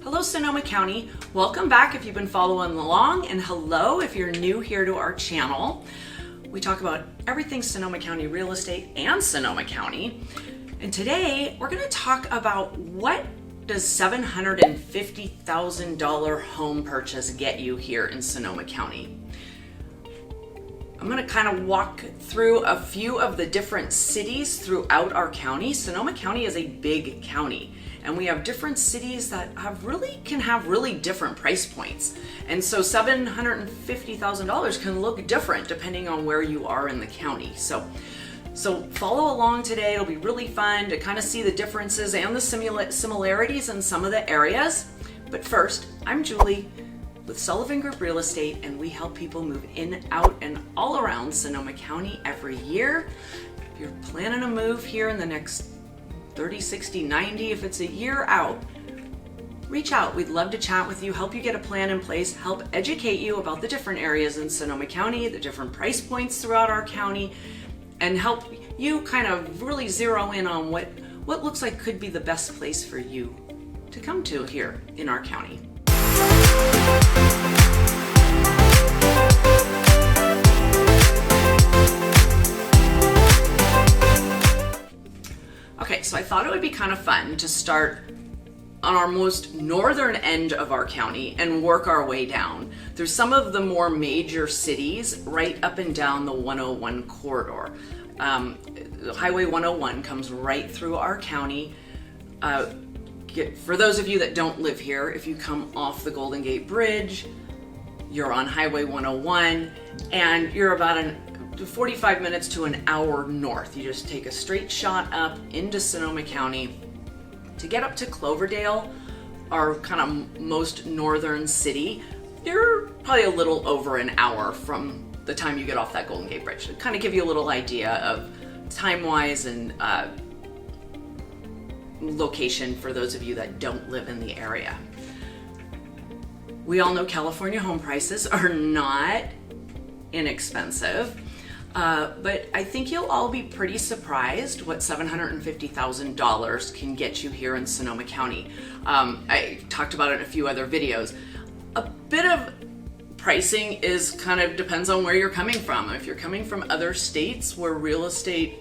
Hello Sonoma County, welcome back if you've been following along, and hello if you're new here to our channel. We talk about everything Sonoma County real estate and Sonoma County. And today we're going to talk about what does $750,000 home purchase get you here in Sonoma County. I'm going to kind of walk through a few of the different cities throughout our county. Sonoma County is a big county, and we have different cities that can have really different price points. And so $750,000 can look different depending on where you are in the county. So follow along today. It'll be really fun to kind of see the differences and the similarities in some of the areas. But first, I'm Julie with Sullivan Group Real Estate, and we help people move in, out, and all around Sonoma County every year. If you're planning a move here in the next 30, 60, 90, if it's a year out, reach out. We'd love to chat with you, help you get a plan in place, help educate you about the different areas in Sonoma County, the different price points throughout our county, and help you kind of really zero in on what looks like could be the best place for you to come to here in our county. Okay, so I thought it would be kind of fun to start on our most northern end of our county and work our way down through some of the more major cities right up and down the 101 corridor. Highway 101 comes right through our county. For those of you that don't live here, if you come off the Golden Gate Bridge, you're on Highway 101, and you're about 45 minutes to an hour north. You just take a straight shot up into Sonoma County. To get up to Cloverdale, our kind of most northern city, you're probably a little over an hour from the time you get off that Golden Gate Bridge. To kind of give you a little idea of time-wise and location for those of you that don't live in the area. We all know California home prices are not inexpensive. But I think you'll all be pretty surprised what $750,000 can get you here in Sonoma County. I talked about it in a few other videos. A bit of pricing is kind of depends on where you're coming from. If you're coming from other states where real estate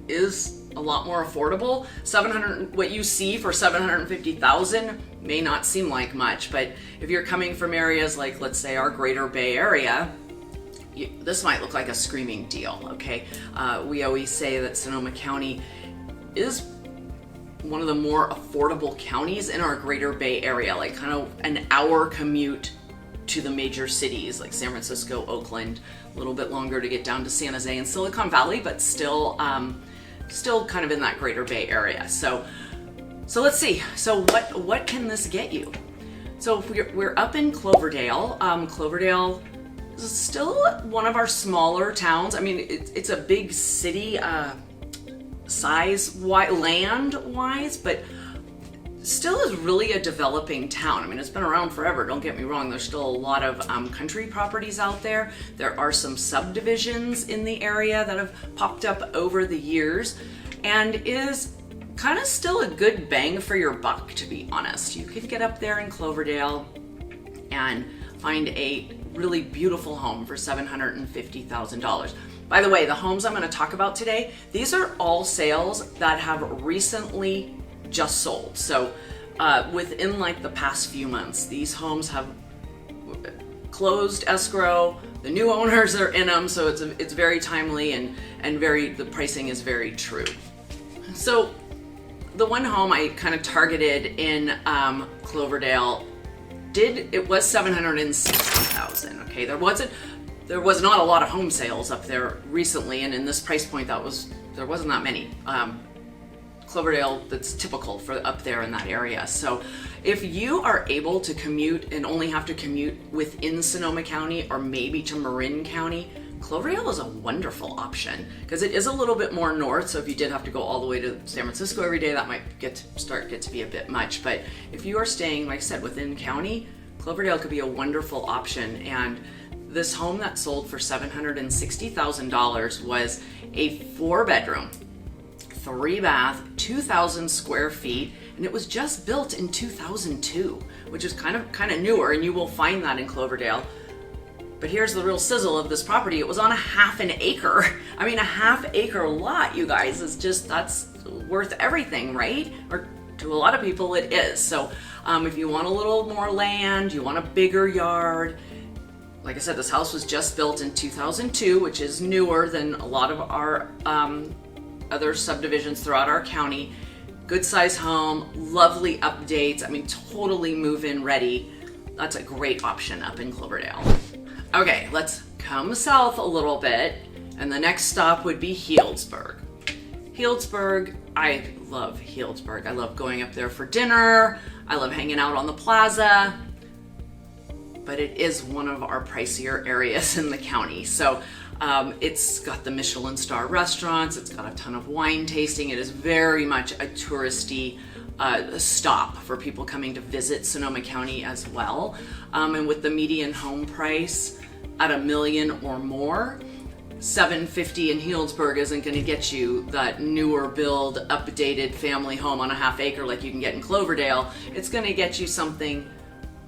is a lot more affordable, what you see for $750,000 may not seem like much. But if you're coming from areas like, let's say, our Greater Bay Area, this might look like a screaming deal, okay? We always say that Sonoma County is one of the more affordable counties in our Greater Bay Area, like kind of an hour commute to the major cities like San Francisco, Oakland, a little bit longer to get down to San Jose and Silicon Valley, but still kind of in that Greater Bay Area. So let's see. So what can this get you? So if we're up in Cloverdale. Cloverdale is still one of our smaller towns. I mean, it's a big city land-wise, but still is really a developing town. I mean, it's been around forever, don't get me wrong. There's still a lot of country properties out there. There are some subdivisions in the area that have popped up over the years, and is kind of still a good bang for your buck, to be honest. You could get up there in Cloverdale and find a really beautiful home for $750,000. By the way, the homes I'm going to talk about today, these are all sales that have recently just sold. So within like the past few months, these homes have closed escrow, the new owners are in them, so it's very timely and the pricing is very true. So the one home I kind of targeted in Cloverdale, it was $760,000. Okay, there was not a lot of home sales up there recently, and in this price point there wasn't that many. Cloverdale, that's typical for up there in that area. So if you are able to commute and only have to commute within Sonoma County or maybe to Marin County, Cloverdale is a wonderful option because it is a little bit more north. So if you did have to go all the way to San Francisco every day, that might get to be a bit much. But if you are staying, like I said, within county, Cloverdale could be a wonderful option. And this home that sold for $760,000 was a 4-bedroom, 3-bath, 2,000 square feet, and it was just built in 2002, which is kind of newer, and you will find that in Cloverdale. But here's the real sizzle of this property. It was on a half an acre. I mean, a half acre lot, you guys, is just, that's worth everything, right? Or to a lot of people it is. So if you want a little more land, you want a bigger yard, like I said, this house was just built in 2002, which is newer than a lot of our other subdivisions throughout our county. Good size home, lovely updates. I mean, totally move-in ready. That's a great option up in Cloverdale. Okay, let's come south a little bit, and the next stop would be Healdsburg. Healdsburg, I love Healdsburg. I love going up there for dinner. I love hanging out on the plaza, but it is one of our pricier areas in the county. So it's got the Michelin star restaurants, it's got a ton of wine tasting. It is very much a touristy stop for people coming to visit Sonoma County as well. And with the median home price at $1 million or more, $750 in Healdsburg isn't going to get you that newer build, updated family home on a half acre like you can get in Cloverdale. It's going to get you something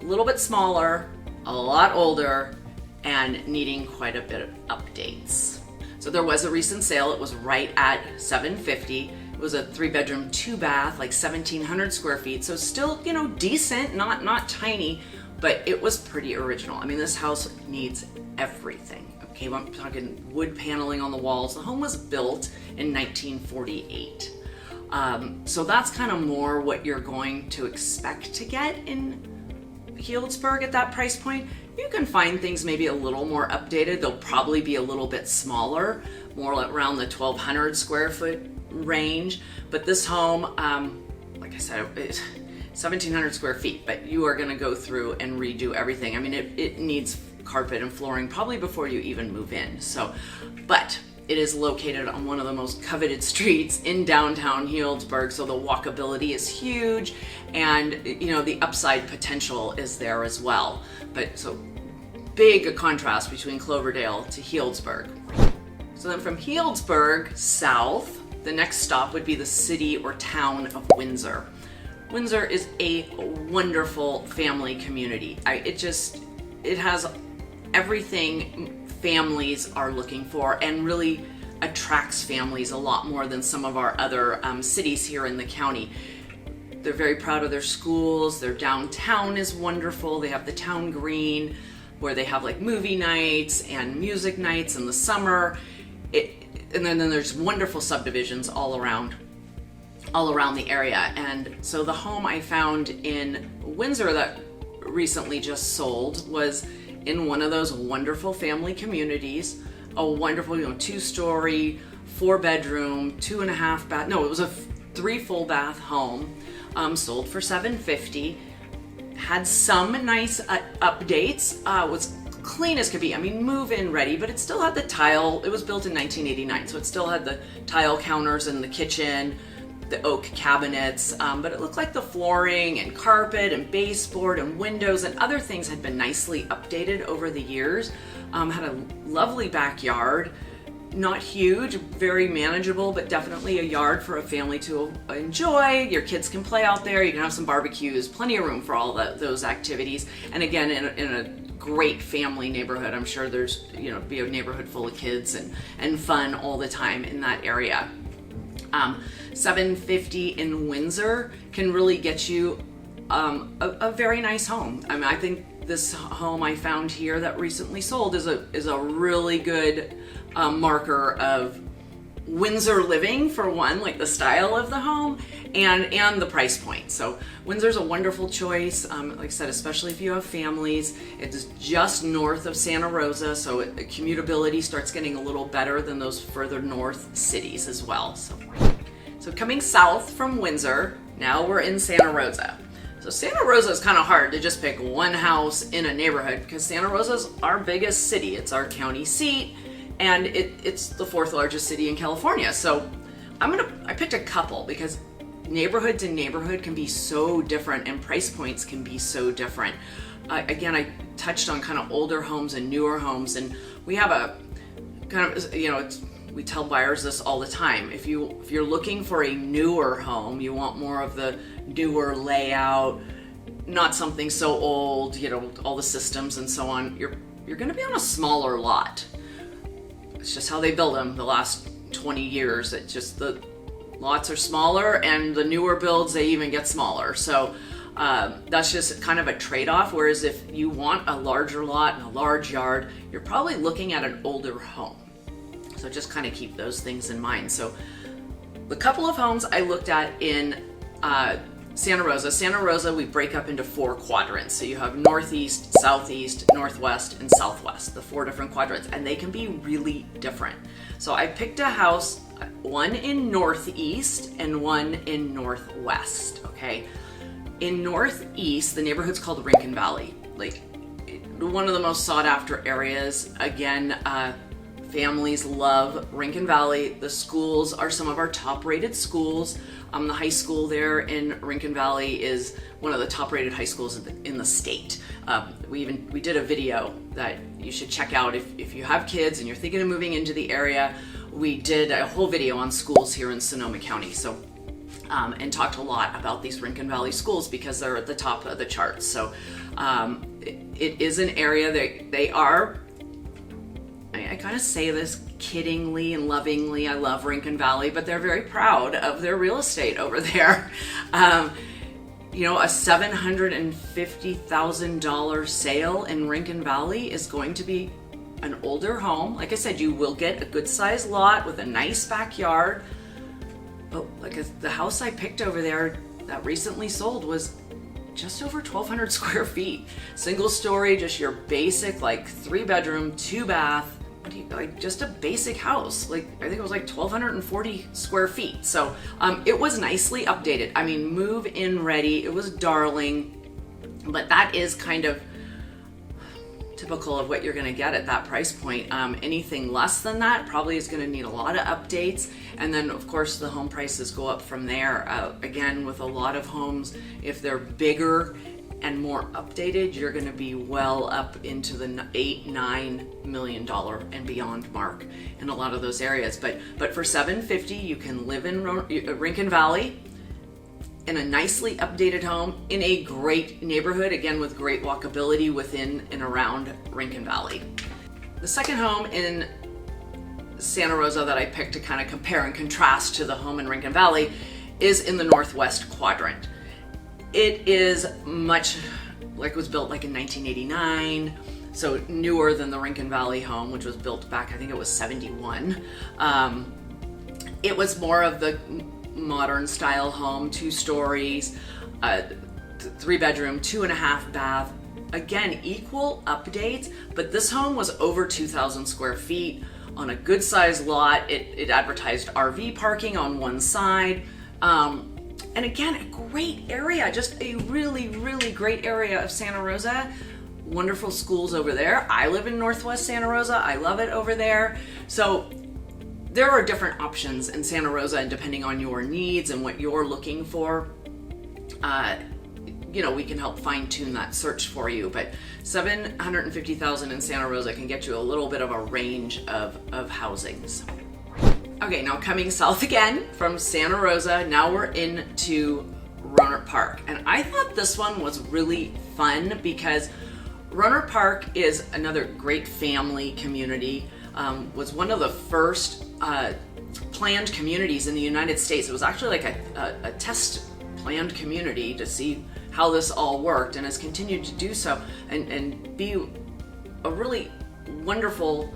a little bit smaller, a lot older, and needing quite a bit of updates. So there was a recent sale. It was right at $750. It was a 3-bedroom, 2-bath, like 1,700 square feet. So still, you know, decent, not tiny, but it was pretty original. I mean, this house needs everything. Okay, I'm talking wood paneling on the walls. The home was built in 1948. So that's kind of more what you're going to expect to get in Healdsburg at that price point. You can find things maybe a little more updated. They'll probably be a little bit smaller, more around the 1,200 square foot range. But this home, like I said, it's 1,700 square feet, but you are going to go through and redo everything. I mean, it needs carpet and flooring probably before you even move in. So, but it is located on one of the most coveted streets in downtown Healdsburg, so the walkability is huge, and you know, the upside potential is there as well. But so big a contrast between Cloverdale to Healdsburg. So then from Healdsburg south, the next stop would be the city or town of Windsor. Windsor is a wonderful family community. It has everything families are looking for, and really attracts families a lot more than some of our other cities here in the county. They're very proud of their schools. Their downtown is wonderful. They have the town green where they have like movie nights and music nights in the summer. And then there's wonderful subdivisions all around the area. And so the home I found in Windsor that recently just sold was in one of those wonderful family communities, a wonderful, 2-story, 4-bedroom, 2.5 bath. No, it was a 3 full bath home, sold for $750. Had some nice updates. Was clean as could be. I mean, move-in ready, but it still had the tile. It was built in 1989, so it still had the tile counters in the kitchen, the oak cabinets, but it looked like the flooring and carpet and baseboard and windows and other things had been nicely updated over the years. Had a lovely backyard, not huge, very manageable, but definitely a yard for a family to enjoy. Your kids can play out there. You can have some barbecues, plenty of room for all those activities. And again, in a great family neighborhood. I'm sure there's, be a neighborhood full of kids and fun all the time in that area. $750 in Windsor can really get you a very nice home. I mean, I think this home I found here that recently sold is a really good marker of Windsor living, for one, like the style of the home and the price point. So Windsor's a wonderful choice. Like I said, especially if you have families. It's just north of Santa Rosa, so commutability starts getting a little better than those further north cities as well. So coming south from Windsor, now we're in Santa Rosa. So Santa Rosa is kind of hard to just pick one house in a neighborhood because Santa Rosa's our biggest city. It's our county seat, and it's the 4th largest city in California. So I picked a couple because neighborhood to neighborhood can be so different and price points can be so different. Again, I touched on kind of older homes and newer homes, and we have a kind of, we we tell buyers this all the time. If you're looking for a newer home, you want more of the newer layout, not something so old, you know, all the systems and so on, you're going to be on a smaller lot. It's just how they build them the last 20 years. It just, the lots are smaller, and the newer builds, they even get smaller. So that's just kind of a trade-off. Whereas if you want a larger lot and a large yard, you're probably looking at an older home. So just kind of keep those things in mind. So the couple of homes I looked at in Santa Rosa, we break up into 4 quadrants. So you have northeast, southeast, northwest, and southwest, the 4 different quadrants, and they can be really different. So I picked a house, one in northeast and one in northwest, okay? In northeast, the neighborhood's called Rincon Valley, like one of the most sought after areas. Again, families love Rincon Valley. The schools are some of our top rated schools. The high school there in Rincon Valley is one of the top rated high schools in the state. We did a video that you should check out if you have kids and you're thinking of moving into the area. We did a whole video on schools here in Sonoma County. So and talked a lot about these Rincon Valley schools because they're at the top of the charts. So it is an area that they are, I kind of say this kiddingly and lovingly, I love Rincon Valley, but they're very proud of their real estate over there. You know, a $750,000 sale in Rincon Valley is going to be an older home. Like I said, you will get a good sized lot with a nice backyard. But like the house I picked over there that recently sold was just over 1,200 square feet. Single story, just your basic like 3-bedroom, 2-bath, like just a basic house. Like I think it was like 1,240 square feet. So it was nicely updated. I mean, move in ready. It was darling, but that is kind of typical of what you're going to get at that price point. Anything less than that probably is going to need a lot of updates, and then of course the home prices go up from there. Again, with a lot of homes, if they're bigger and more updated, you're going to be well up into the $8-9 million and beyond mark in a lot of those areas. But for $750,000, you can live in Rincon Valley in a nicely updated home in a great neighborhood, again with great walkability within and around Rincon Valley. The second home in Santa Rosa that I picked to kind of compare and contrast to the home in Rincon Valley is in the northwest quadrant. It is much like it was built like in 1989, so newer than the Rincon Valley home, which was built back, I think it was 71. It was more of the modern style home, 2 stories, 3-bedroom, 2.5 bath. Again, equal updates, but this home was over 2,000 square feet on a good sized lot. It advertised RV parking on one side. And again, a great area, just a really, really great area of Santa Rosa. Wonderful schools over there. I live in Northwest Santa Rosa. I love it over there. So there are different options in Santa Rosa, and depending on your needs and what you're looking for, you know, we can help fine tune that search for you. But $750,000 in Santa Rosa can get you a little bit of a range of housings. Okay, now coming south again from Santa Rosa, now we're into Rohnert Park. And I thought this one was really fun because Rohnert Park is another great family community. Was one of the first planned communities in the United States. It was actually like a test planned community to see how this all worked, and has continued to do so and be a really wonderful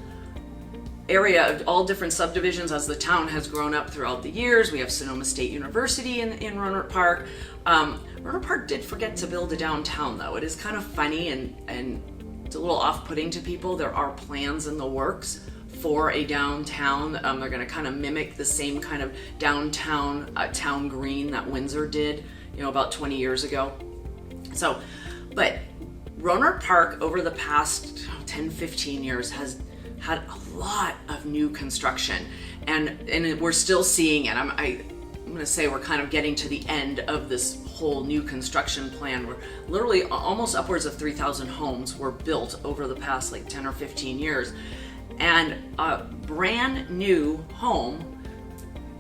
area of all different subdivisions as the town has grown up throughout the years. We have Sonoma State University in Rohnert Park. Rohnert Park did forget to build a downtown though. It is kind of funny and it's a little off-putting to people. There are plans in the works for a downtown. They're going to kind of mimic the same kind of downtown town green that Windsor did, you know, about 20 years ago. So, but Rohnert Park over the past 10-15 years has had a lot of new construction, and we're still seeing it. I'm going to say we're kind of getting to the end of this whole new construction plan. We're literally almost upwards of 3,000 homes were built over the past like 10 or 15 years. And a brand new home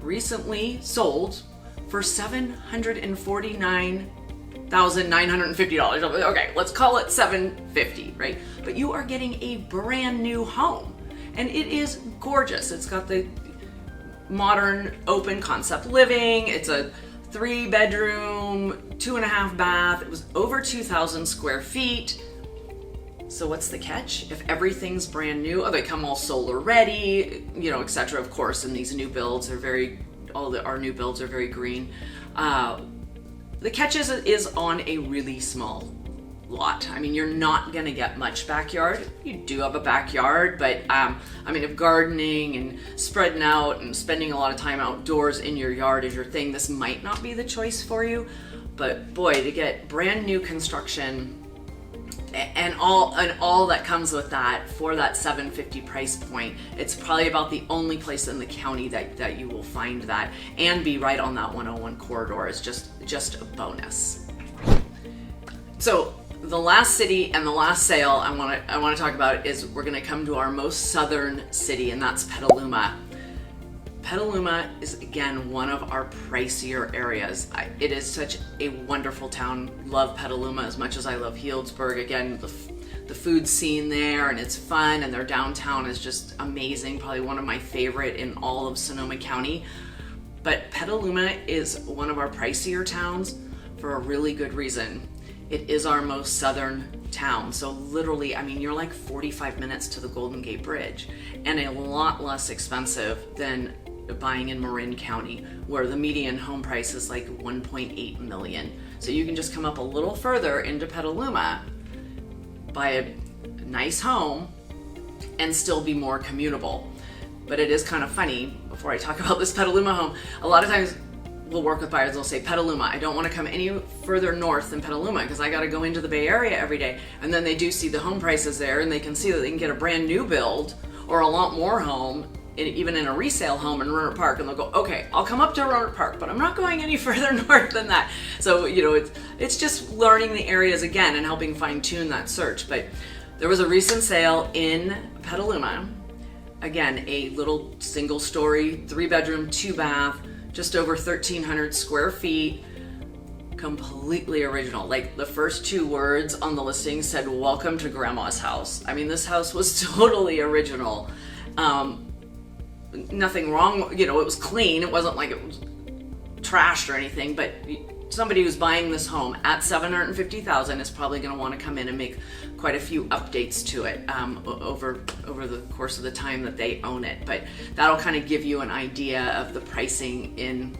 recently sold for $749,950. Okay, let's call it $750, right? But you are getting a brand new home, and it is gorgeous. It's got the modern open concept living. It's a 3-bedroom, 2.5 bath. It was over 2,000 square feet. So what's the catch? If everything's brand new, they come all solar ready, etc. Of course, and these new builds are our new builds are very green. The catch is on a really small lot. I mean, you're not going to get much backyard. You do have a backyard, but if gardening and spreading out and spending a lot of time outdoors in your yard is your thing, this might not be the choice for you. But boy, to get brand new construction and all that comes with that for that $750 price point, it's probably about the only place in the county that you will find that, and be right on that 101 corridor is just a bonus. So the last city and the last sale I want to talk about is we're going to come to our most southern city, and that's Petaluma. Petaluma is, again, one of our pricier areas. It is such a wonderful town. Love Petaluma as much as I love Healdsburg. Again, the food scene there, and it's fun, and their downtown is just amazing. Probably one of my favorite in all of Sonoma County. But Petaluma is one of our pricier towns for a really good reason. It is our most southern town. So literally, you're like 45 minutes to the Golden Gate Bridge, and a lot less expensive than buying in Marin County, where the median home price is like $1.8 million. So you can just come up a little further into Petaluma, buy a nice home, and still be more commutable. But it is kind of funny, before I talk about this Petaluma home, a lot of times we'll work with buyers, they'll say, Petaluma, I don't want to come any further north than Petaluma because I got to go into the Bay Area every day. And then they do see the home prices there, and they can see that they can get a brand new build or a lot more home, even in a resale home in Rohnert Park, and they'll go, okay, I'll come up to Rohnert Park, but I'm not going any further north than that. So, it's just learning the areas again and helping fine tune that search. But there was a recent sale in Petaluma. Again, a little single story, 3-bedroom, 2-bath, just over 1,300 square feet, completely original. Like, the first 2 words on the listing said, welcome to grandma's house. This house was totally original. Nothing wrong, it was clean. It wasn't like it was trashed or anything, but somebody who's buying this home at $750,000 is probably going to want to come in and make quite a few updates to it over the course of the time that they own it. But that'll kind of give you an idea of the pricing in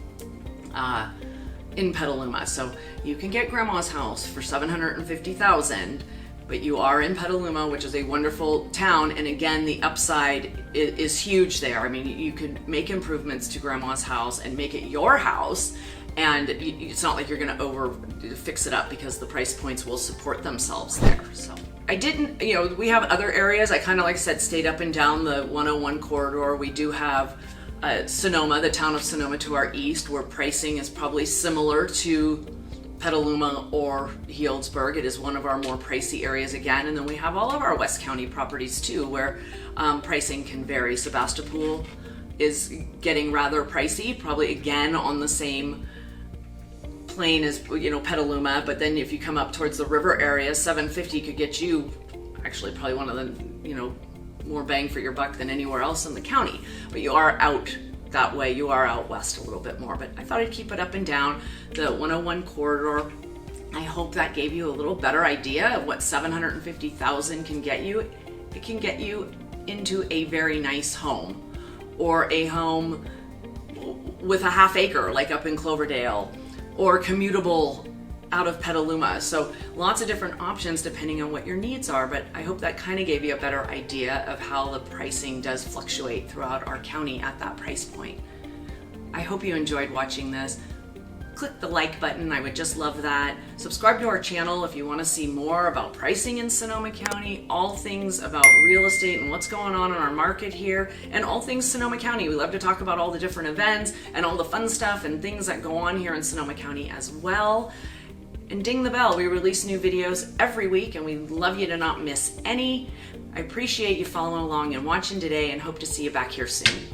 Petaluma. So you can get grandma's house for $750,000, but you are in Petaluma, which is a wonderful town, and again, the upside is huge there. You can make improvements to grandma's house and make it your house, and it's not like you're going to fix it up because the price points will support themselves there. So I didn't, we have other areas. I kind of, like I said, stayed up and down the 101 corridor. We do have Sonoma, the town of Sonoma to our east, where pricing is probably similar to Petaluma or Healdsburg. It is one of our more pricey areas again. And then we have all of our West County properties too, where pricing can vary. Sebastopol is getting rather pricey, probably again on the same plane as Petaluma. But then if you come up towards the river area, $750 could get you actually probably one of the more bang for your buck than anywhere else in the county. But you are out that way, you are out west a little bit more. But I thought I'd keep it up and down the 101 corridor. I hope that gave you a little better idea of what $750,000 can get you. It can get you into a very nice home, or a home with a half acre like up in Cloverdale, or commutable out of Petaluma. So lots of different options depending on what your needs are, but I hope that kind of gave you a better idea of how the pricing does fluctuate throughout our county at that price point. I hope you enjoyed watching this. Click the like button, I would just love that. Subscribe to our channel if you want to see more about pricing in Sonoma County, all things about real estate and what's going on in our market here, and all things Sonoma County. We love to talk about all the different events and all the fun stuff and things that go on here in Sonoma County as well. and ding the bell. We release new videos every week and we'd love you to not miss any. I appreciate you following along and watching today and hope to see you back here soon.